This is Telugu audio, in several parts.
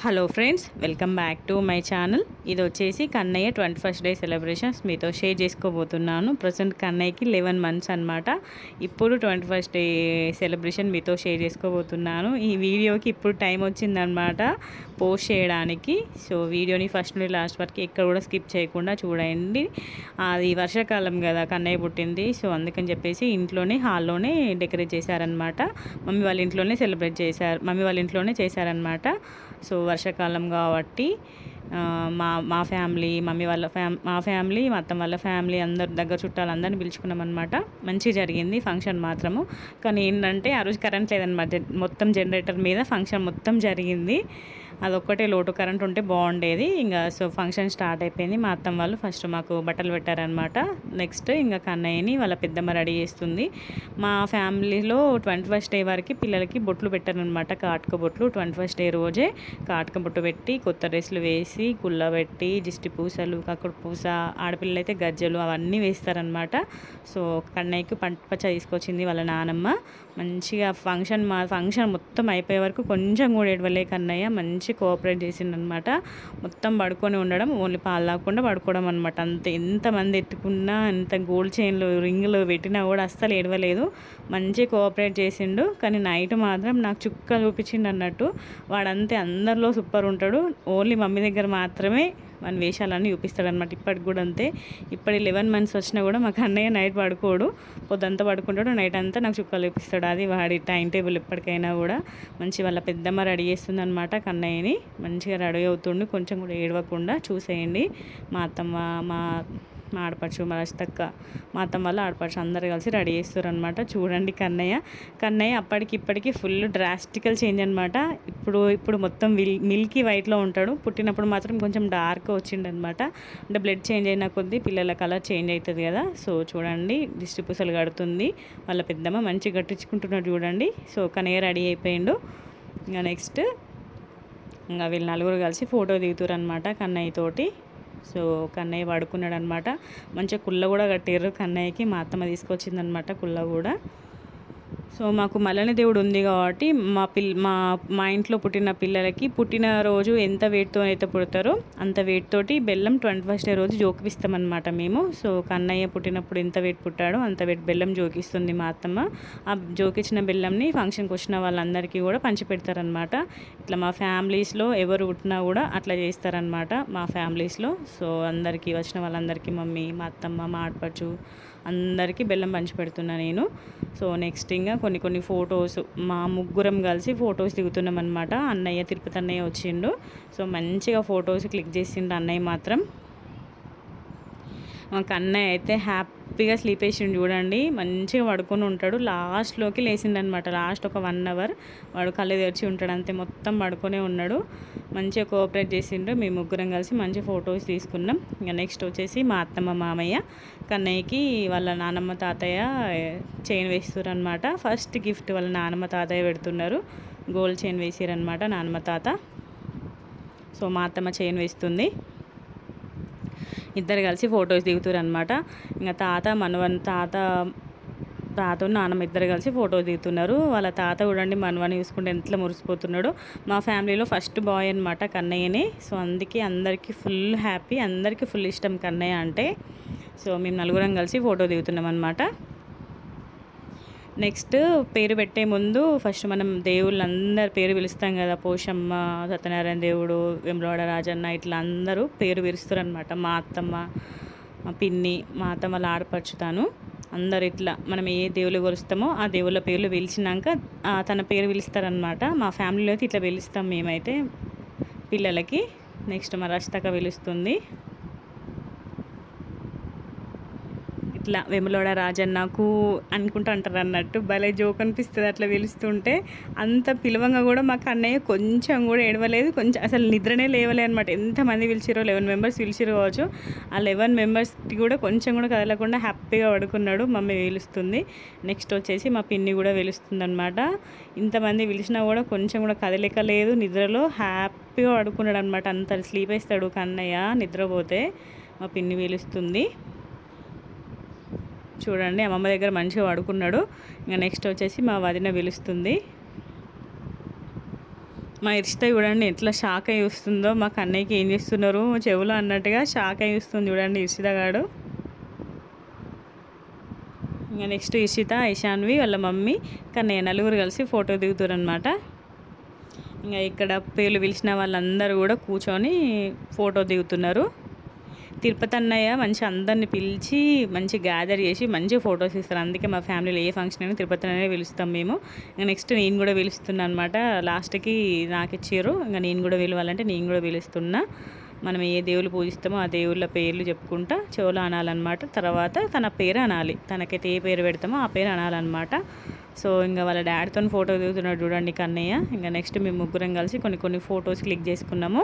Hello friends, welcome back to my channel. ఇది వచ్చేసి కన్నయ్య 21st డే సెలబ్రేషన్స్ మీతో షేర్ చేసుకోబోతున్నాను. ప్రజెంట్ కన్నయ్యకి 11 మంత్స్ అనమాట. ఇప్పుడు 21st డే సెలబ్రేషన్ మీతో షేర్ చేసుకోబోతున్నాను. ఈ వీడియోకి ఇప్పుడు టైం వచ్చిందనమాట పోస్ట్ చేయడానికి. సో వీడియోని ఫస్ట్ నుండి లాస్ట్ వరకు ఎక్కడ కూడా స్కిప్ చేయకుండా చూడండి. అది వర్షాకాలం కదా కన్నయ్య పుట్టింది, సో అందుకని చెప్పేసి ఇంట్లోనే హాల్లోనే డెకరేట్ చేశారనమాట. మమ్మీ వాళ్ళ ఇంట్లోనే చేశారనమాట. సో వర్షాకాలం కాబట్టి మా ఫ్యామిలీ, మా ఫ్యామిలీ, మా అత్త వాళ్ళ ఫ్యామిలీ అందరు దగ్గర చుట్టాలు అందరిని పిలుచుకున్నాం అనమాట. మంచిగా జరిగింది ఫంక్షన్ మాత్రము. కానీ ఏంటంటే ఆ రోజు కరెంట్ లేదనమాట. మొత్తం జనరేటర్ మీద ఫంక్షన్ మొత్తం జరిగింది. అదొక్కటే లోటు, కరెంట్ ఉంటే బాగుండేది. ఇంకా సో ఫంక్షన్ స్టార్ట్ అయిపోయింది. మా అత్తమ్మ వాళ్ళు ఫస్ట్ మాకు బట్టలు పెట్టారనమాట. నెక్స్ట్ ఇంకా కన్నయ్యని వాళ్ళ పెద్దమ్మ రెడీ చేస్తుంది. మా ఫ్యామిలీలో 21st డే వరకు పిల్లలకి బొట్లు పెట్టారనమాట, కాటుక బొట్లు. 21st డే రోజే కాటుక బొట్టు పెట్టి కొత్త డ్రెస్సులు వేసి కుళ్ళ పెట్టి దిష్టి పూసలు, కక్కుడు పూస, ఆడపిల్లలు అయితే గజ్జలు అవన్నీ వేస్తారనమాట. సో కన్నయ్యకి పచ్చ తీసుకొచ్చింది వాళ్ళ నానమ్మ. మంచిగా ఫంక్షన్ మొత్తం అయిపోయే వరకు కొంచెం కూడా ఏడవలే కన్నయ్య. మంచి కోఆపరేట్ చేసిండనమాట. మొత్తం పడుకొని ఉండడం, ఓన్లీ పాలు తాగకుండా పడుకోవడం అనమాట. అంతే. ఎంతమంది ఎత్తుకున్నా, ఎంత గోల్డ్ చైన్లు రింగులు పెట్టినా కూడా అస్సలు ఏడవలేదు. మంచి కోఆపరేట్ చేసిండు. కానీ నైట్ మాత్రం నాకు చుక్క చూపించిండు అన్నట్టు. వాడంతే అందరిలో సూపర్ ఉంటాడు. ఓన్లీ మమ్మీ దగ్గర మాత్రమే మన వేషాలన్నీ చూపిస్తాడనమాట. ఇప్పటికి కూడా అంతే. ఇప్పుడు 11 మంత్స్ వచ్చినా కూడా మా కన్నయ్య నైట్ పడుకోడు, పొద్దంతా పడుకుంటాడు, నైట్ అంతా నాకు చుక్కలు చూపిస్తాడు. అది వాడి టైం టేబుల్. ఇప్పటికైనా కూడా మంచి వాళ్ళ పెద్దమ్మ రెడీ చేస్తుంది అనమాట కన్నయ్యని. మంచిగా రెడీ అవుతుండు, కొంచెం కూడా ఏడవకుండా. చూసేయండి. మా అత్తమ్మ, మా ఆడపడుచు, మా రస్తక్క, మా అత్తమ్మ వాళ్ళ ఆడపడుచు అందరు కలిసి రెడీ చేస్తారు అనమాట. చూడండి కన్నయ్య అప్పటికి ఇప్పటికి ఫుల్ డ్రాస్టికల్ చేంజ్ అనమాట. ఇప్పుడు మొత్తం మిల్కీ వైట్లో ఉంటాడు. పుట్టినప్పుడు మాత్రం కొంచెం డార్క్ వచ్చిండనమాట. అంటే బ్లడ్ చేంజ్ అయిన కొద్దీ పిల్లల కలర్ చేంజ్ అవుతుంది కదా. సో చూడండి, దిష్టి పూసలు కడుతుంది వాళ్ళ పెద్దమ్మ. మంచిగా కట్టించుకుంటున్నాడు చూడండి. సో కన్నయ్య రెడీ అయిపోయిండు. ఇంకా నెక్స్ట్ ఇంకా వీళ్ళు నలుగురు కలిసి ఫోటో దిగుతారు అనమాట కన్నయ్యతోటి. సో కన్నయ్య పడుకున్నాడు అనమాట. మంచిగా కుళ్ళ కూడా కట్టారు కన్నయ్యకి. మా అత్తమ్మ తీసుకొచ్చిందనమాట కుళ్ళ కూడా. సో మాకు మల్లన దేవుడు ఉంది కాబట్టి మా ఇంట్లో పుట్టిన పిల్లలకి పుట్టినరోజు ఎంత వెయిట్తో అయితే పుడతారో అంత వెయిట్ తోటి బెల్లం 21st డే రోజు జోకిస్తామన్నమాట మేము. సో కన్నయ్య పుట్టినప్పుడు ఎంత వెయిట్ పుట్టాడో అంత వెయిట్ బెల్లం జోకిస్తుంది మా అత్తమ్మ. ఆ జోకిచ్చిన బెల్లంని ఫంక్షన్కి వచ్చిన వాళ్ళందరికీ కూడా పంచిపెడతారనమాట. ఇట్లా మా ఫ్యామిలీస్లో ఎవరు పుట్టినా కూడా అట్లా చేస్తారనమాట మా ఫ్యామిలీస్లో. సో అందరికీ వచ్చిన వాళ్ళందరికీ, మమ్మీ, మా అత్తమ్మ, మా ఆడపడుచు అందరికీ బెల్లం పంచి పెడుతున్నా నేను. సో నెక్స్ట్ ఇంకా కొన్ని ఫొటోస్ మా ముగ్గురం కలిసి ఫొటోస్ దిగుతున్నాం అనమాట. తిరుపతి అన్నయ్య వచ్చిండు. సో మంచిగా ఫొటోస్ క్లిక్ చేసిండు అన్నయ్య మాత్రం. మాకు అన్నయ్య అయితే హ్యాపీగా స్లీప్ వేసిండు చూడండి. మంచిగా పడుకొని ఉంటాడు. లాస్ట్లోకి లేచిండనమాట. లాస్ట్ ఒక 1 అవర్ వాడు కళ్ళు తెరిచి ఉంటాడు అంతే. మొత్తం పడుకొనే ఉన్నాడు. మంచిగా కోఆపరేట్ చేసిండు. మేము ముగ్గురం కలిసి మంచి ఫొటోస్ తీసుకున్నాం. ఇంకా నెక్స్ట్ వచ్చేసి మా అత్తమ్మ, మామయ్య కన్నయ్యకి వాళ్ళ నానమ్మ, తాతయ్య చైన్ వేస్తున్నారు అనమాట. ఫస్ట్ గిఫ్ట్ వాళ్ళ నానమ్మ, తాతయ్య పెడుతున్నారు. గోల్డ్ చైన్ వేసిరనమాట నానమ్మ, తాత. సో మా అత్తమ్మ చైన్ వేస్తుంది. ఇద్దరు కలిసి ఫొటోస్ దిగుతారు అనమాట. ఇంకా తాత నాన్నమ్మ ఇద్దరు కలిసి ఫోటో దిగుతున్నారు. వాళ్ళ తాత చూడండి మనవని చూసుకుంటే ఎంత మురిసిపోతున్నాడు. మా ఫ్యామిలీలో ఫస్ట్ బాయ్ అనమాట కన్నయ్యనే. సో అందుకే అందరికీ ఫుల్ హ్యాపీ, అందరికీ ఫుల్ ఇష్టం కన్నయ్య అంటే. సో మేము నలుగురం కలిసి ఫోటో దిగుతున్నాం అనమాట. నెక్స్ట్ పేరు పెట్టే ముందు ఫస్ట్ మనం దేవుళ్ళందరి పేరు పిలుస్తాం కదా. పోషమ్మ, సత్యనారాయణ దేవుడు, వేములవాడ రాజన్న, ఇట్లా అందరూ పేరు పిలుస్తారు అనమాట. మా అత్తమ్మ, మా పిన్ని, మా అత్తమ్మ వాళ్ళ ఆడపడుచుతాను అందరు ఇట్లా మనం ఏ దేవుళ్ళు కొలుస్తామో ఆ దేవుళ్ళ పేర్లు పిలిచినాక తన పేరు పిలుస్తారనమాట. మా ఫ్యామిలీలో అయితే ఇట్లా పిలుస్తాం మేమైతే పిల్లలకి. నెక్స్ట్ మా రస్తక పిలుస్తుంది. ఇట్లా వేములవాడ రాజన్నకు అనుకుంటూ అంటారు అన్నట్టు. భలే జోక్ అనిపిస్తుంది అట్లా పిలుస్తుంటే. అంత పిలవంగా కూడా మాకు అన్నయ్య కొంచెం కూడా ఏడవలేదు. కొంచెం అసలు నిద్రనే లేవలే అనమాట. ఎంతమంది పిలిచిరో 11 మెంబర్స్ పిలిచిరు కావచ్చు. ఆ 11 మెంబర్స్కి కూడా కొంచెం కూడా కదలకుండా హ్యాపీగా పడుకున్నాడు. మమ్మీ పిలుస్తుంది. నెక్స్ట్ వచ్చేసి మా పిన్ని కూడా పిలుస్తుంది అనమాట. ఇంతమంది పిలిచినా కూడా కొంచెం కూడా కదలికలేదు. నిద్రలో హ్యాపీగా పడుకున్నాడు అనమాట. అంత స్లీప్ వేస్తాడు కన్నయ్య నిద్రపోతే. మా పిన్ని పిలుస్తుంది చూడండి. అమ్మమ్మ దగ్గర మంచిగా పడుకున్నాడు. ఇంకా నెక్స్ట్ వచ్చేసి మా వదిన పిలుస్తుంది. మా ఇరిష్ట చూడండి ఎట్లా షాక్ అయ్యి వస్తుందో, మా కన్నయ్యకి ఏం చేస్తున్నారు చెవులో అన్నట్టుగా షాక్ అయ్యి వస్తుంది చూడండి ఇషిత గాడు. ఇంకా నెక్స్ట్ ఇషిత, ఇషాన్వి వాళ్ళ మమ్మీ కన్నయ్య నలుగురు కలిసి ఫోటో దిగుతారు అనమాట. ఇంకా ఇక్కడ పేర్లు పిలిచిన వాళ్ళందరూ కూడా కూర్చొని ఫోటో దిగుతున్నారు. తిరుపతి అన్నయ్య మంచి అందరిని పిలిచి మంచి గ్యాదర్ చేసి మంచి ఫొటోస్ ఇస్తారు. అందుకే మా ఫ్యామిలీలో ఏ ఫంక్షన్ అయినా తిరుపతి అన్నయ్య పిలుస్తాం మేము. ఇంకా నెక్స్ట్ నేను కూడా పిలుస్తున్నాను అనమాట. లాస్ట్కి నాకు ఇచ్చారు, ఇంకా నేను కూడా పిలవాలంటే నేను కూడా పిలుస్తున్నా. మనం ఏ దేవుళ్ళు పూజిస్తామో ఆ దేవుళ్ళ పేర్లు చెప్పుకుంటా చెవులో అనాలన్నమాట. తర్వాత తన పేరు అనాలి, తనకైతే ఏ పేరు పెడతామో ఆ పేరు అనాలన్నమాట. సో ఇంకా వాళ్ళ డాడీతో ఫోటో దిగుతున్నాడు చూడండి కన్నయ్య. ఇంకా నెక్స్ట్ మేము ముగ్గురం కలిసి కొన్ని ఫొటోస్ క్లిక్ చేసుకున్నాము.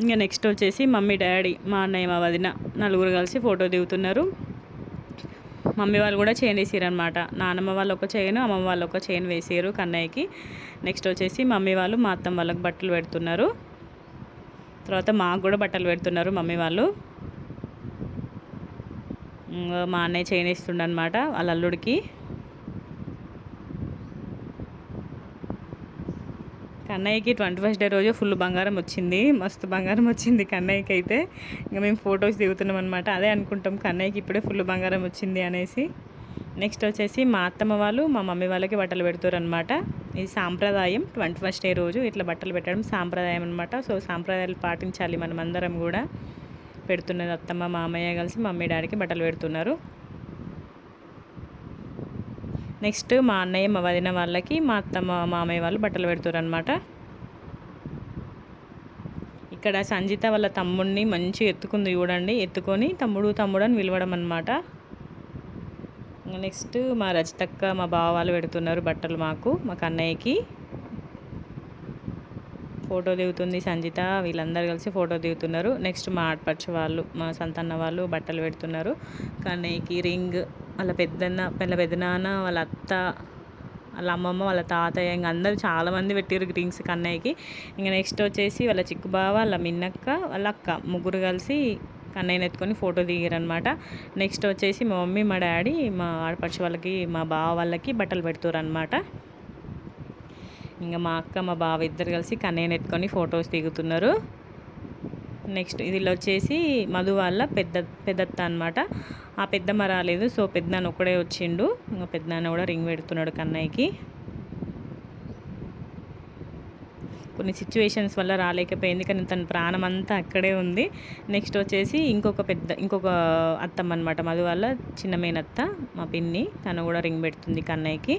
ఇంకా నెక్స్ట్ వచ్చేసి మమ్మీ, డాడీ, మా అన్నయ్య, మా వదిన నలుగురు కలిసి ఫోటో దిగుతున్నారు. మమ్మీ వాళ్ళు కూడా చైన్ వేసారు అనమాట. నానమ్మ వాళ్ళు ఒక చైన్, అమ్మమ్మ వాళ్ళు ఒక చైన్ వేసారు కన్నయ్యకి. నెక్స్ట్ వచ్చేసి మమ్మీ వాళ్ళు మా అత్తమ్మ వాళ్ళకి బట్టలు పెడుతున్నారు. తర్వాత మాకు కూడా బట్టలు పెడుతున్నారు మమ్మీ వాళ్ళు. మా అన్నయ్య చైన్ వేస్తుండనమాట వాళ్ళ అల్లుడికి. కన్నయ్యకి 21st డే రోజు ఫుల్ బంగారం వచ్చింది, మస్తు బంగారం వచ్చింది కన్నయ్యకి అయితే. ఇంకా మేము ఫొటోస్ దిగుతున్నాం అనమాట. అదే అనుకుంటాం కన్నయ్యకి ఇప్పుడే ఫుల్ బంగారం వచ్చింది అనేసి. నెక్స్ట్ వచ్చేసి మా అత్తమ్మ వాళ్ళు మా మమ్మీ వాళ్ళకి బట్టలు పెడుతారు అనమాట. ఇది సాంప్రదాయం, 21st డే రోజు ఇట్లా బట్టలు పెట్టడం సాంప్రదాయం అనమాట. సో సాంప్రదాయాలు పాటించాలి మనం అందరం కూడా. పెడుతున్నది అత్తమ్మ మామయ్య కలిసి మమ్మీ డాడీకి బట్టలు పెడుతున్నారు. నెక్స్ట్ మా అన్నయ్య, మా వదిన వాళ్ళకి మా అత్తమ్మ మామయ్య వాళ్ళు బట్టలు పెడుతారు అనమాట. ఇక్కడ సంజిత వాళ్ళ తమ్ముడిని మంచి ఎత్తుకుంది చూడండి. ఎత్తుకొని తమ్ముడు అని పిలవడం అనమాట. నెక్స్ట్ మా రజితక్క, మా బావ వాళ్ళు పెడుతున్నారు బట్టలు మాకు, మా కన్నయ్యకి. ఫోటో దిగుతుంది సంజిత, వీళ్ళందరూ కలిసి ఫోటో దిగుతున్నారు. నెక్స్ట్ మా ఆడపడుచు వాళ్ళు, మా సంతన్న వాళ్ళు బట్టలు పెడుతున్నారు కన్నయ్యకి. రింగ్ వాళ్ళ పెద్దనాన్న, వాళ్ళ అత్త, వాళ్ళ అమ్మమ్మ, వాళ్ళ తాతయ్య, ఇంకా అందరూ చాలామంది పెట్టారు రింగ్స్ కన్నయ్యకి. ఇంకా నెక్స్ట్ వచ్చేసి వాళ్ళ చిక్కుబావ, వాళ్ళ మిన్నక్క, వాళ్ళ అక్క ముగ్గురు కలిసి కన్నయ్యని ఎత్తుకొని ఫోటో దిగారనమాట. నెక్స్ట్ వచ్చేసి మా మమ్మీ, మా డాడీ, మా ఆడపడుచు వాళ్ళకి, మా బావ వాళ్ళకి బట్టలు పెడుతారు అనమాట. ఇంకా మా అక్క, మా బావ ఇద్దరు కలిసి కన్నయ్యని ఎత్తుకొని ఫొటోస్ దిగుతున్నారు. నెక్స్ట్ ఇది వచ్చేసి మధు వాళ్ళ పెద్దత్త అనమాట. ఆ పెద్దమ్మ రాలేదు, సో పెద్దనాన్న ఒక్కడే వచ్చిండు. ఇంకా పెద్దనాన్న కూడా రింగ్ పెడుతున్నాడు కన్నయ్యకి. కొన్ని సిచ్యువేషన్స్ వల్ల రాలేకపోయింది, కానీ తన ప్రాణం అంతా అక్కడే ఉంది. నెక్స్ట్ వచ్చేసి ఇంకొక అత్తమ్మ అనమాట, మధు వాళ్ళ చిన్న మేనత్త, మా పిన్ని, తను కూడా రింగ్ పెడుతుంది కన్నయ్యకి.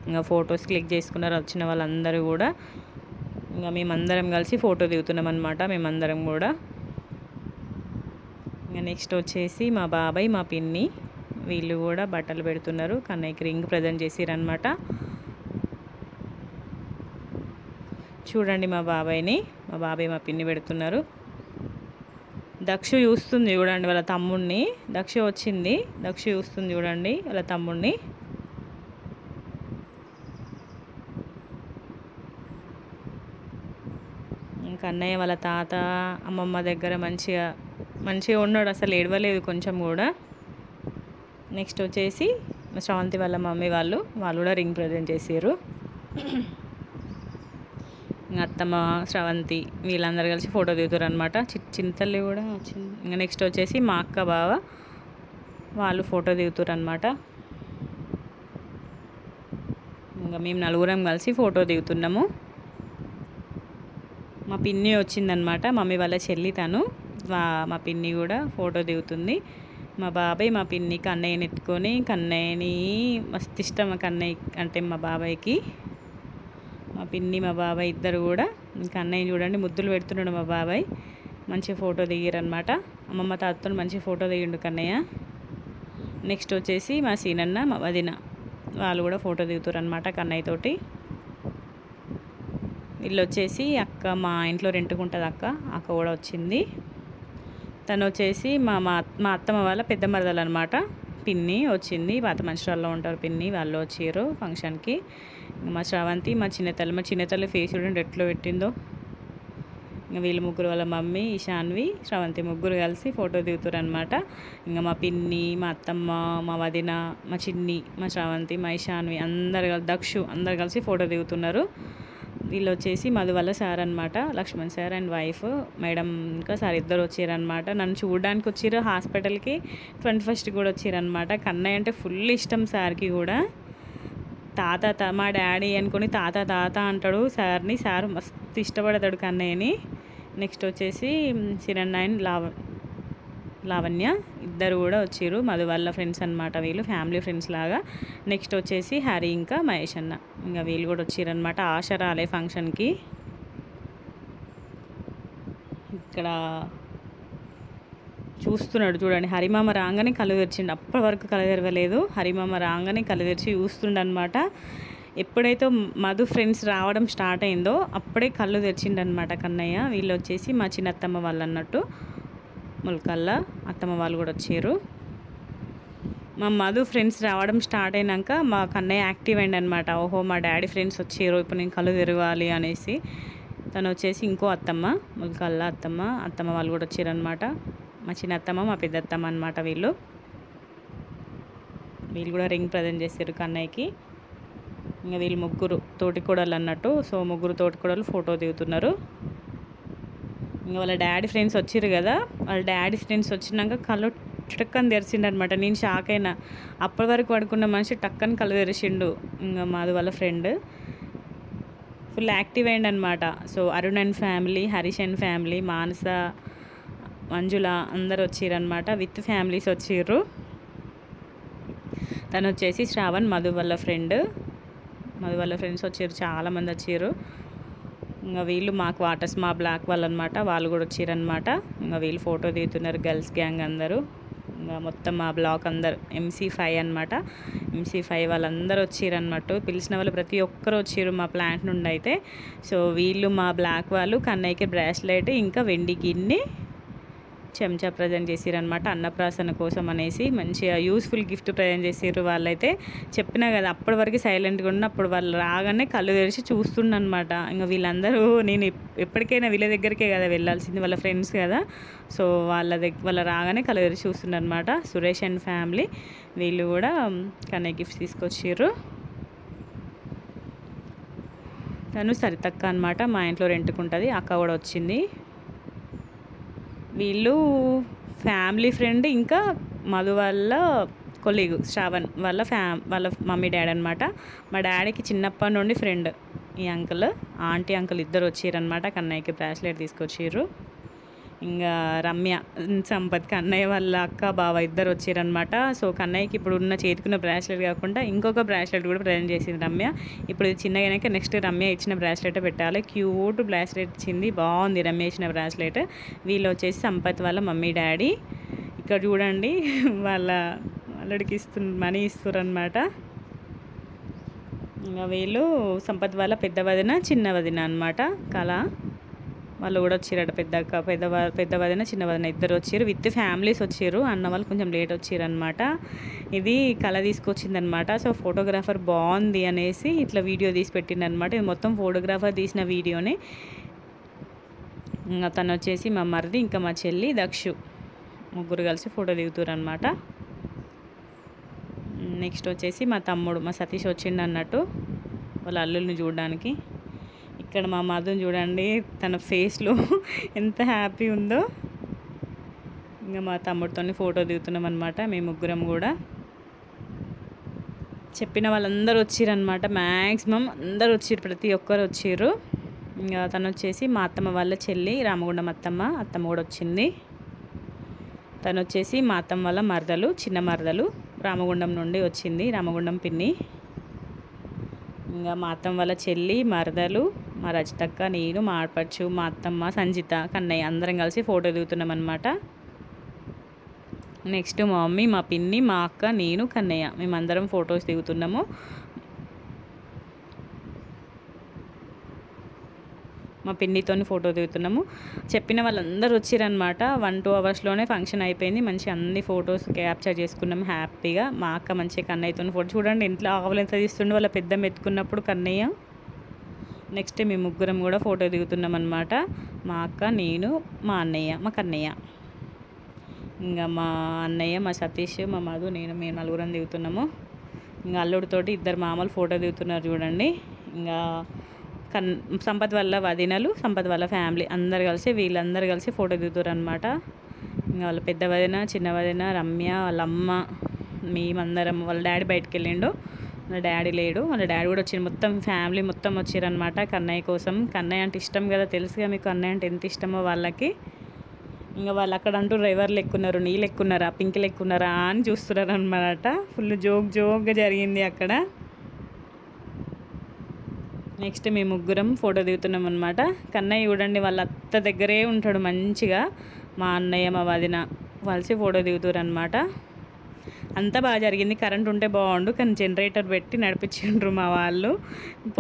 ఇంకా ఫొటోస్ క్లిక్ చేసుకున్నారు వచ్చిన వాళ్ళందరూ కూడా. ఇంకా మేమందరం కలిసి ఫోటో దిగుతున్నాం అనమాట, మేమందరం కూడా. ఇంకా నెక్స్ట్ వచ్చేసి మా బాబాయ్, మా పిన్ని వీళ్ళు కూడా బట్టలు పెడుతున్నారు కన్నయ్యకి, రింగ్ ప్రజెంట్ చేసిరనమాట. చూడండి మా బాబాయ్, మా పిన్ని పెడుతున్నారు. దక్షు చూస్తుంది చూడండి వాళ్ళ తమ్ముడిని. దక్షు వచ్చింది, దక్షు చూస్తుంది చూడండి వాళ్ళ తమ్ముడిని. కన్నయ్య వాళ్ళ తాత, అమ్మమ్మ దగ్గర మంచిగా ఉన్నాడు, అసలు ఏడవలేదు కొంచెం కూడా. నెక్స్ట్ వచ్చేసి శ్రవంతి వాళ్ళ మమ్మీ వాళ్ళు కూడా రింగ్ ప్రజెంట్ చేసారు. అత్తమ్మ, శ్రవంతి వీళ్ళందరూ కలిసి ఫోటో దిగుతారు అనమాట. చింతల్లి కూడా వచ్చింది. ఇంకా నెక్స్ట్ వచ్చేసి మా అక్క, బావ వాళ్ళు ఫోటో దిగుతారు అనమాట. ఇంకా మేము నలుగురం కలిసి ఫోటో దిగుతున్నాము. మా పిన్ని వచ్చిందనమాట, మమ్మీ వాళ్ళ చెల్లి తను. మా పిన్ని కూడా ఫోటో దిగుతుంది. మా బాబాయ్, మా పిన్ని కన్నయ్యని ఎత్తుకొని, కన్నయ్యని మస్తు ఇష్టం కన్నయ్య అంటే మా బాబాయ్కి. మా పిన్ని, మా బాబాయ్ ఇద్దరు కూడా కన్నయ్య చూడండి ముద్దులు పెడుతున్నాడు మా బాబాయ్. మంచి ఫోటో దిగారనమాట. అమ్మమ్మ తాతతో మంచి ఫోటో దిగిండు కన్నయ్య. నెక్స్ట్ వచ్చేసి మా సీనన్న, మా వదిన వాళ్ళు కూడా ఫోటో దిగుతారు అనమాట కన్నయ్యతోటి. వీళ్ళు వచ్చేసి అక్క, మా ఇంట్లో రెంట్కుంటుంది అక్క కూడా వచ్చింది. తను వచ్చేసి మా అత్తమ్మ వాళ్ళ పెద్ద మరదలు అనమాట, పిన్ని వచ్చింది. పాత మంచిరాల్లో ఉంటారు పిన్ని, వాళ్ళు వచ్చారు ఫంక్షన్కి. మా శ్రవంతి, మా చిన్నతల్లి ఫేస్ చూడండి ఎట్లా పెట్టిందో. ఇంకా వీళ్ళు ముగ్గురు వాళ్ళ మమ్మీ ఇషాన్వి శ్రవంతి ముగ్గురు కలిసి ఫోటో దిగుతారు అనమాట. ఇంకా మా పిన్ని, మా అత్తమ్మ, మా వదిన, మా చిన్ని, మా శ్రవంతి, మా ఇషాన్వి అందరు దక్షు అందరు కలిసి ఫోటో దిగుతున్నారు. వీళ్ళు వచ్చేసి మధు వాళ్ళ సార్ అనమాట, Lakshman sir and wife madam, ఇంకా సార్ ఇద్దరు వచ్చారనమాట. నన్ను చూడడానికి వచ్చారు హాస్పిటల్కి. 21st కూడా వచ్చారనమాట. కన్నయ్య అంటే ఫుల్ ఇష్టం సార్కి కూడా. మా డాడీ అనుకుని తాత అంటాడు సార్ని. సార్ మస్తు ఇష్టపడతాడు కన్నయ్యని. నెక్స్ట్ వచ్చేసి సిరణ్ అండ్ లావణ్య ఇద్దరు కూడా వచ్చారు. మధు వాళ్ళ ఫ్రెండ్స్ అనమాట, వీళ్ళు ఫ్యామిలీ ఫ్రెండ్స్ లాగా. నెక్స్ట్ వచ్చేసి హరి ఇంకా మహేష్ అన్న, ఇంకా వీళ్ళు కూడా వచ్చారనమాట. ఆశ రాలే ఫంక్షన్కి. ఇక్కడ చూస్తున్నాడు చూడండి, హరిమామ రాగానే కళ్ళు తెరిచిండు. అప్పటి వరకు కళ్ళు తెరవలేదు. హరిమామ రాగానే కళ్ళు తెరిచి చూస్తుండనమాట. ఎప్పుడైతే మధు ఫ్రెండ్స్ రావడం స్టార్ట్ అయిందో అప్పుడే కళ్ళు తెరిచిండనమాట కన్నయ్య. వీళ్ళు వచ్చేసి మా చిన్నత్తమ్మ వాళ్ళు అన్నట్టు, ముల్కల్లా అత్తమ్మ వాళ్ళు కూడా వచ్చారు. మా మధు ఫ్రెండ్స్ రావడం స్టార్ట్ అయినాక మా కన్నయ్య యాక్టివ్ అయింది అనమాట. ఓహో మా డాడీ ఫ్రెండ్స్ వచ్చారు, ఇప్పుడు నేను కళ్ళు తిరగాలి అనేసి. తను వచ్చేసి ఇంకో అత్తమ్మ, ముల్కల్లా అత్తమ్మ వాళ్ళు కూడా వచ్చారనమాట. మా చిన్న అత్తమ్మ, మా పెద్ద అత్తమ్మ అనమాట. వీళ్ళు కూడా రింగ్ ప్రజెంట్ చేశారు కన్నయ్యకి. ఇంకా వీళ్ళు ముగ్గురు తోటికోడలు అన్నట్టు. సో ముగ్గురు తోటికోడలు ఫోటో దిగుతున్నారు. ఇంకా వాళ్ళ డాడీ ఫ్రెండ్స్ వచ్చారు కదా, వాళ్ళ డాడీ ఫ్రెండ్స్ వచ్చినాక కళ్ళు టక్కని తెరిచిండనమాట. నేను షాక్ అయినా. అప్పటి వరకు పడుకున్న మనిషి టక్కని కళ్ళు తెరిచిండు. ఇంకా మాది వాళ్ళ ఫ్రెండ్ ఫుల్ యాక్టివ్ అయ్యిండు అనమాట. So Arun and family, Harish and family, Manasa, Manjula అందరు వచ్చిరనమాట. విత్ ఫ్యామిలీస్ వచ్చిర్రు. తను వచ్చేసి శ్రావణ్, మధు వాళ్ళ ఫ్రెండ్స్ వచ్చారు, చాలామంది వచ్చారు. ఇంకా వీళ్ళు మా క్వార్టర్స్, మా బ్లాక్ వాళ్ళు అనమాట, వాళ్ళు కూడా వచ్చారనమాట. ఇంకా వీళ్ళు ఫోటో దిగుతున్నారు గర్ల్స్ గ్యాంగ్ అందరూ. ఇంకా మొత్తం మా బ్లాక్ అందరు MC5 అనమాట. MC5 వాళ్ళందరూ వచ్చారన్నమాట. పిలిచిన వాళ్ళు ప్రతి ఒక్కరు వచ్చారు మా ప్లాంట్ నుండి అయితే. సో వీళ్ళు మా బ్లాక్ వాళ్ళు కన్నయ్యకి బ్రాస్లెట్ ఇంకా వెండి గిన్నె చెంచా ప్రజెంట్ చేసిరనమాట. అన్నప్రాసన కోసం అనేసి మంచిగా యూస్ఫుల్ గిఫ్ట్ ప్రజెంట్ చేసారు. వాళ్ళైతే చెప్పినా కదా అప్పటి వరకు సైలెంట్గా ఉన్నప్పుడు వాళ్ళు రాగానే కళ్ళు తెరిచి చూస్తుండనమాట. ఇంకా వీళ్ళందరూ నేను ఎప్పటికైనా వీళ్ళ దగ్గరికే కదా వెళ్ళాల్సింది, వాళ్ళ ఫ్రెండ్స్ కదా. సో వాళ్ళ రాగానే కళ్ళు తెరిచి చూస్తుండనమాట. సురేష్ అండ్ ఫ్యామిలీ వీళ్ళు కూడా కన్నయ్య గిఫ్ట్స్ తీసుకొచ్చారు. తను సరితక్క అనమాట, మా ఇంట్లో రెంట్కుంటుంది. అక్క కూడా వచ్చింది. వీళ్ళు ఫ్యామిలీ ఫ్రెండ్, ఇంకా మధు వాళ్ళ కొలీగు శ్రావణ్ వాళ్ళ మమ్మీ డాడీ అనమాట. మా డాడీకి చిన్నప్పటి నుండి ఫ్రెండ్ ఈ అంకుల్, ఆంటీ అంకుల్ ఇద్దరు వచ్చారనమాట. కన్నయ్యకి బ్రాస్లెట్ తీసుకొచ్చారు. ఇంకా రమ్య, సంపత్ కన్నయ్య వాళ్ళ అక్క బావ ఇద్దరు వచ్చారనమాట. సో కన్నయ్యకి ఇప్పుడు ఉన్న చేతికున్న బ్రాస్లెట్ కాకుండా ఇంకొక బ్రాస్లెట్ కూడా ప్రజెంట్ చేసింది రమ్య. ఇప్పుడు ఇది చిన్నగానే నెక్స్ట్ రమ్య ఇచ్చిన బ్రాస్లెట్ పెట్టాలి. క్యూట్ బ్రాస్లెట్ ఇచ్చింది, బాగుంది రమ్య ఇచ్చిన బ్రాస్లెట్. వీళ్ళు వచ్చేసి సంపత్ వాళ్ళ మమ్మీ డాడీ. ఇక్కడ చూడండి వాళ్ళకి మనీ ఇస్తారనమాట. ఇంకా వీళ్ళు సంపత్ వాళ్ళ పెద్ద వదిన చిన్న వదిన అనమాట. కళ వాళ్ళు కూడా వచ్చారట. పెద్ద వదిన చిన్న వదిన ఇద్దరు వచ్చారు, విత్ ఫ్యామిలీస్ వచ్చారు. అన్న వాళ్ళు కొంచెం లేట్ వచ్చారు అనమాట. ఇది కళ తీసుకొచ్చిందనమాట. సో ఫోటోగ్రాఫర్ బాగుంది అనేసి ఇట్లా వీడియో తీసి పెట్టింది అనమాట. ఇది మొత్తం ఫోటోగ్రాఫర్ తీసిన వీడియోనే. ఇంకా తను వచ్చేసి మా మరిది, ఇంకా మా చెల్లి దక్షు ముగ్గురు కలిసి ఫోటో దిగుతారు అనమాట. నెక్స్ట్ వచ్చేసి మా తమ్ముడు మా సతీష్ వచ్చిండు అన్నట్టు వాళ్ళ అల్లుల్ని చూడడానికి. ఇక్కడ మా మధుని చూడండి, తన ఫేస్లో ఎంత హ్యాపీ ఉందో. ఇంకా మా తమ్ముడితో ఫోటో దిగుతున్నాం అనమాట. మేము ముగ్గురం కూడా. చెప్పిన వాళ్ళందరూ వచ్చిరనమాట, మ్యాక్సిమం అందరూ వచ్చిర్రు, ప్రతి ఒక్కరు వచ్చిర్రు. ఇంకా తను వచ్చేసి మా అత్తమ్మ వాళ్ళ చెల్లి, రామగుండం అత్తమ్మ కూడా వచ్చింది. తను వచ్చేసి మా అత్తమ్మ వాళ్ళ మరదలు, చిన్న మరదలు, రామగుండం నుండి వచ్చింది, రామగుండం పిన్ని. ఇంకా మా అత్తమ్మ వాళ్ళ చెల్లి, మరదలు, మా రజితక్క, నేను, మా ఆడపడుచు, మా అత్తమ్మ, సంజిత, కన్నయ్య అందరం కలిసి ఫోటో దిగుతున్నాం అనమాట. నెక్స్ట్ మా మమ్మీ, మా పిన్ని, మా అక్క, నేను, కన్నయ్య మేమందరం ఫొటోస్ దిగుతున్నాము. మా పిన్నితో ఫోటో దిగుతున్నాము. చెప్పిన వాళ్ళందరూ వచ్చిరనమాట. 1-2 అవర్స్లోనే ఫంక్షన్ అయిపోయింది. మంచి అన్ని ఫొటోస్ క్యాప్చర్ చేసుకున్నాము హ్యాపీగా. మా అక్క మంచిగా కన్నయ్యతో ఫోటో చూడండి, ఇంట్లో ఆవులు ఎంత తీస్తుండే వాళ్ళ పెద్ద మెత్తుకున్నప్పుడు కన్నయ్య. నెక్స్ట్ మేము ముగ్గురం కూడా ఫోటో దిగుతున్నాం అనమాట. మా అక్క, నేను, మా అన్నయ్య, మా కన్నయ్య. ఇంకా మా అన్నయ్య, మా సతీష్, మా మధు, నేను, మేము నలుగురం దిగుతున్నాము. ఇంకా అల్లుడితోటి ఇద్దరు మామలు ఫోటో దిగుతున్నారు చూడండి. ఇంకా సంపత్ వాళ్ళ వదినలు, సంపత్ వాళ్ళ ఫ్యామిలీ అందరు కలిసి, వీళ్ళందరూ కలిసి ఫోటో దిగుతారు అనమాట. ఇంకా వాళ్ళ పెద్ద వదిన, చిన్న వదిన, రమ్య, వాళ్ళ అమ్మ, మేమందరం. వాళ్ళ డాడీ బయటకు వెళ్ళిండు, వాళ్ళ డ్యాడీ లేడు. వాళ్ళ డాడీ కూడా వచ్చిండు. మొత్తం ఫ్యామిలీ మొత్తం వచ్చారనమాట కన్నయ్య కోసం. కన్నయ్య అంటే ఇష్టం కదా, తెలుసుగా మీకు కన్నయ్య అంటే ఎంత ఇష్టమో వాళ్ళకి. ఇంకా వాళ్ళు అక్కడ అంటారు ఎవరు లెక్కున్నారు, నీ లెక్కున్నారా, పింక్ లెక్కున్నారా అని చూస్తున్నారు అనమాట. ఫుల్ జోక్గా జరిగింది అక్కడ. నెక్స్ట్ మేము ముగ్గురం ఫోటో దిగుతున్నాం అనమాట. కన్నయ్య చూడండి వాళ్ళ అత్త దగ్గరే ఉంటాడు మంచిగా. మా అన్నయ్య, మా వదిన కలిసి ఫోటో దిగుతారు అనమాట. అంతా బాగా జరిగింది. కరెంట్ ఉంటే బాగుండు, కానీ జనరేటర్ పెట్టి నడిపించిండ్రు మా వాళ్ళు.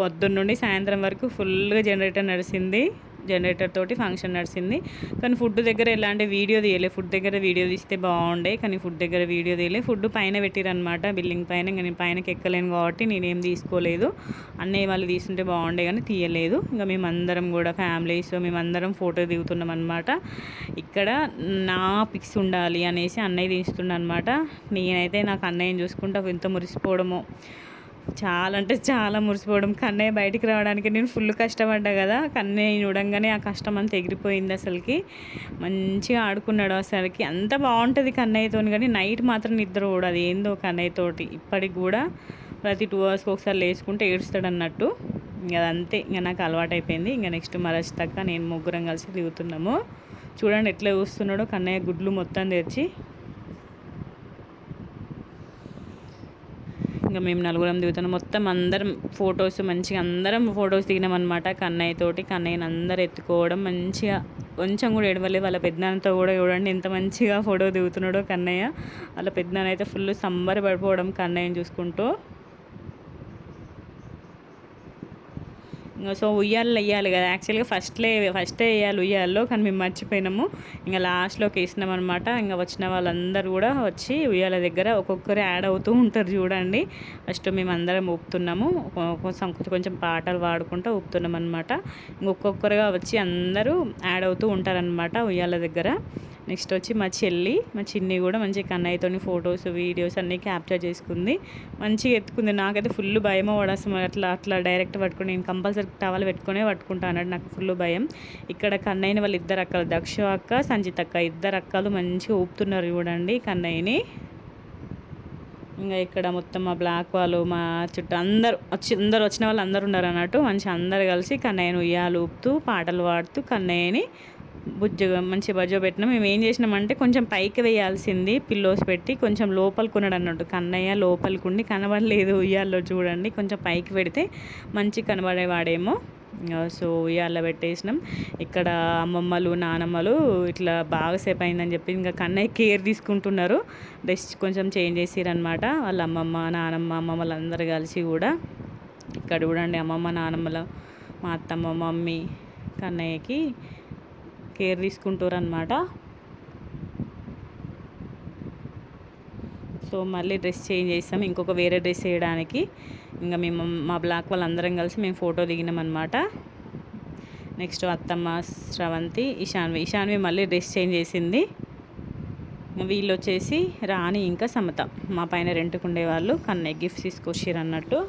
పొద్దున్న నుండి సాయంత్రం వరకు ఫుల్గా జనరేటర్ నడిచింది. జనరేటర్ తోటి ఫంక్షన్ నడిచింది. కానీ ఫుడ్ దగ్గర ఎలాంటి వీడియో తీయలే. ఫుడ్ దగ్గర వీడియో తీస్తే బాగుండే, కానీ ఫుడ్ దగ్గర వీడియో తీయలే. ఫుడ్ పైన పెట్టిరనమాట, బిల్డింగ్ పైన. ఇంకా నేను పైనకి ఎక్కలేను కాబట్టి నేనేం తీసుకోలేదు. అన్నయ్య వాళ్ళు తీసుంటే బాగుండే కానీ తీయలేదు. ఇంకా మేమందరం కూడా ఫ్యామిలీస్ మేమందరం ఫోటో దిగుతున్నాం అనమాట. ఇక్కడ నా పిక్స్ ఉండాలి అనేసి అన్నయ్య తీస్తుండ అనమాట. నేనైతే నాకు అన్నయ్యని చూసుకుంటా ఎంత మురిసిపోవడమో, చాలా అంటే చాలా మురిసిపోవడం. కన్నయ్య బయటికి రావడానికి నేను ఫుల్ కష్టపడ్డా కదా. కన్నయ్య చూడంగానే ఆ కష్టం అంతా ఎగిరిపోయింది. అసలుకి మంచిగా ఆడుకున్నాడు. అసలుకి అంత బాగుంటుంది కన్నయ్యతో. కానీ నైట్ మాత్రం నిద్ర కూడా అది ఏందో కన్నయ్యతోటి. ఇప్పటికి కూడా ప్రతి 2 hours ఒకసారి లేచుకుంటే ఏడుస్తాడు అన్నట్టు. ఇంకా అదంతే, ఇంకా నాకు అలవాటు అయిపోయింది. ఇంకా నెక్స్ట్ మరచి తక్క నేను ముగ్గురం కలిసి దిగుతున్నాము. చూడండి ఎట్లా చూస్తున్నాడో కన్నయ్య గుడ్లు మొత్తం తెరిచి. ఇంకా మేము నలుగురం దిగుతున్నాం. మొత్తం అందరం ఫొటోస్ మంచిగా అందరం ఫొటోస్ దిగినాం అనమాట కన్నయ్యతోటి. కన్నయ్యని అందరు ఎత్తుకోవడం మంచిగా, కొంచెం కూడా ఏడవలే. వాళ్ళ పెద్దనాన్నతో కూడా చూడండి ఎంత మంచిగా ఫోటో దిగుతున్నాడో కన్నయ్య. వాళ్ళ పెద్దనాన్న అయితే ఫుల్ సంబరపడిపోవడం కన్నయ్యని చూసుకుంటూ. సో ఉయ్యాలు వేయాలి కదా, యాక్చువల్గా ఫస్టే వేయాలి ఉయ్యాల్లో, కానీ మేము మర్చిపోయినాము. ఇంకా లాస్ట్లోకి వేసినాం అనమాట. ఇంకా వచ్చిన వాళ్ళందరూ కూడా వచ్చి ఉయ్యాల దగ్గర ఒక్కొక్కరు యాడ్ అవుతూ ఉంటారు చూడండి. ఫస్ట్ మేము అందరం ఊపుతున్నాము, కొంచెం పాటలు పాడుకుంటూ ఊపుతున్నాం అనమాట. ఇంకొక్కొక్కరుగా వచ్చి అందరూ యాడ్ అవుతూ ఉంటారనమాట ఉయ్యాల దగ్గర. నెక్స్ట్ వచ్చి మా చెల్లి, మా చిన్ని కూడా మంచిగా కన్నయ్యతో ఫొటోస్ వీడియోస్ అన్నీ క్యాప్చర్ చేసుకుంది. మంచిగా ఎత్తుకుంది. నాకైతే ఫుల్ భయం పడేస్తాం అట్లా డైరెక్ట్ పట్టుకుని. నేను కంపల్సరీ టవల్ పట్టుకుంటా అన్నాడు. నాకు ఫుల్ భయం. ఇక్కడ కన్నయ్యని వాళ్ళు ఇద్దరు అక్కలు, దక్ష అక్క, సంజిత్ అక్క, ఇద్దరు అక్కలు మంచిగా ఊపుతున్నారు చూడండి కన్నయ్యని. ఇంకా ఇక్కడ మొత్తం మా బ్లాక్ వాళ్ళు, మా చుట్టూ అందరు వచ్చిన వాళ్ళు అందరు ఉన్నారు అన్నట్టు. మంచిగా అందరు కలిసి కన్నయ్యని ఉయ్యాలు ఊపుతూ పాటలు పాడుతూ కన్నయ్యని మంచి బజ్జో పెట్టినాం. మేము ఏం చేసినామంటే కొంచెం పైకి వేయాల్సింది పిల్లోస్ పెట్టి, కొంచెం లోపలికి ఉన్నాడు అన్నట్టు. కన్నయ్య లోపలికి ఉండి కనబడలేదు ఉయ్యాల్లో చూడండి. కొంచెం పైకి పెడితే మంచి కనబడేవాడేమో. సో ఉయ్యాల్లో పెట్టేసినాం. ఇక్కడ అమ్మమ్మలు, నానమ్మలు ఇట్లా బాగాసేపు అయిందని చెప్పి ఇంకా కన్నయ్య కేర్ తీసుకుంటున్నారు. డ్రెస్ కొంచెం చేంజ్ చేసిరనమాట వాళ్ళ అమ్మమ్మ, నానమ్మ, అమ్మమ్మలు అందరు కలిసి కూడా. ఇక్కడ చూడండి అమ్మమ్మ, నానమ్మలు, మా అత్తమ్మ, మమ్మీ కన్నయ్యకి కేర్ తీసుకుంటారు అనమాట. సో మళ్ళీ డ్రెస్ చేంజ్ చేస్తాం ఇంకొక వేరే డ్రెస్ వేయడానికి. ఇంకా మేము మా బ్లాక్ వాళ్ళందరం కలిసి మేము ఫోటో దిగినాం అనమాట. నెక్స్ట్ అత్తమ్మ, శ్రవంతి, ఇషాన్వి మళ్ళీ డ్రెస్ చేంజ్ చేసింది. వీళ్ళు వచ్చేసి రాణి ఇంకా సమత, మా పైన రెంట్కుండే వాళ్ళు. కన్నయ్య గిఫ్ట్స్ తీసుకొచ్చారు అన్నట్టు.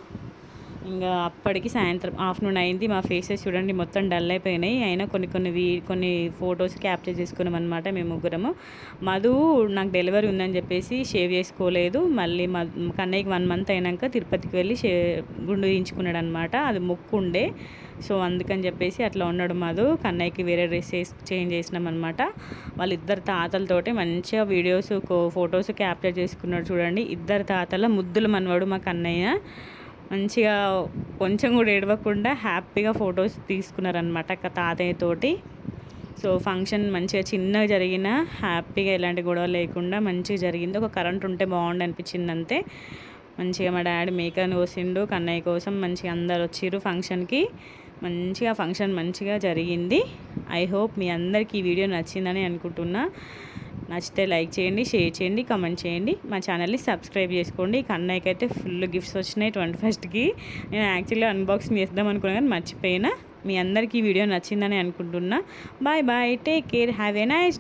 ఇంకా అప్పటికి సాయంత్రం ఆఫ్టర్నూన్ అయింది. మా ఫేసెస్ చూడండి మొత్తం డల్ అయిపోయినాయి. అయినా కొన్ని ఫొటోస్ క్యాప్చర్ చేసుకున్నాం అనమాట మేము ముగ్గురము. మధు నాకు డెలివరీ ఉందని చెప్పేసి షేవ్ చేసుకోలేదు. మళ్ళీ కన్నయ్యకి 1 month అయినాక తిరుపతికి వెళ్ళి గుండు తీయించుకున్నాడు అనమాట. అది మొక్కు ఉండే, సో అందుకని చెప్పేసి అట్లా ఉన్నాడు మధు. కన్నయ్యకి వేరే డ్రెస్ చేంజ్ చేసినాం అనమాట. వాళ్ళిద్దరు తాతలతోటి మంచిగా వీడియోస్ ఫొటోస్ క్యాప్చర్ చేసుకున్నాడు చూడండి. ఇద్దరు తాతల ముద్దులు మనవాడు మా కన్నయ్య. మంచిగా కొంచెం కూడా ఏడవకుండా హ్యాపీగా ఫొటోస్ తీసుకున్నారనమాట తాతయ్యతోటి. సో ఫంక్షన్ మంచిగా చిన్నగా జరిగిన హ్యాపీగా ఎలాంటి గొడవ లేకుండా మంచిగా జరిగింది. ఒక కరెంట్ ఉంటే బాగుండు అనిపించింది అంతే. మంచిగా మా డాడీ మేకను కోసిండు కన్నయ్య కోసం. మంచిగా అందరు వచ్చిర్రు ఫంక్షన్కి. మంచిగా ఫంక్షన్ మంచిగా జరిగింది. ఐ హోప్ మీ అందరికీ ఈ వీడియో నచ్చిందని అనుకుంటున్నా. నచ్చితే లైక్ చేయండి, షేర్ చేయండి, కమెంట్ చేయండి. మా ఛానల్ని సబ్స్క్రైబ్ చేసుకోండి. కన్నయ్యకి అయితే ఫుల్ గిఫ్ట్స్ వచ్చినాయి 21st. నేను యాక్చువల్లీ అన్బాక్సింగ్ చేద్దాం అనుకున్నాను కానీ మర్చిపోయినా. మీ అందరికీ ఈ వీడియో నచ్చిందని అనుకుంటున్నా. Bye bye, take care, have a nice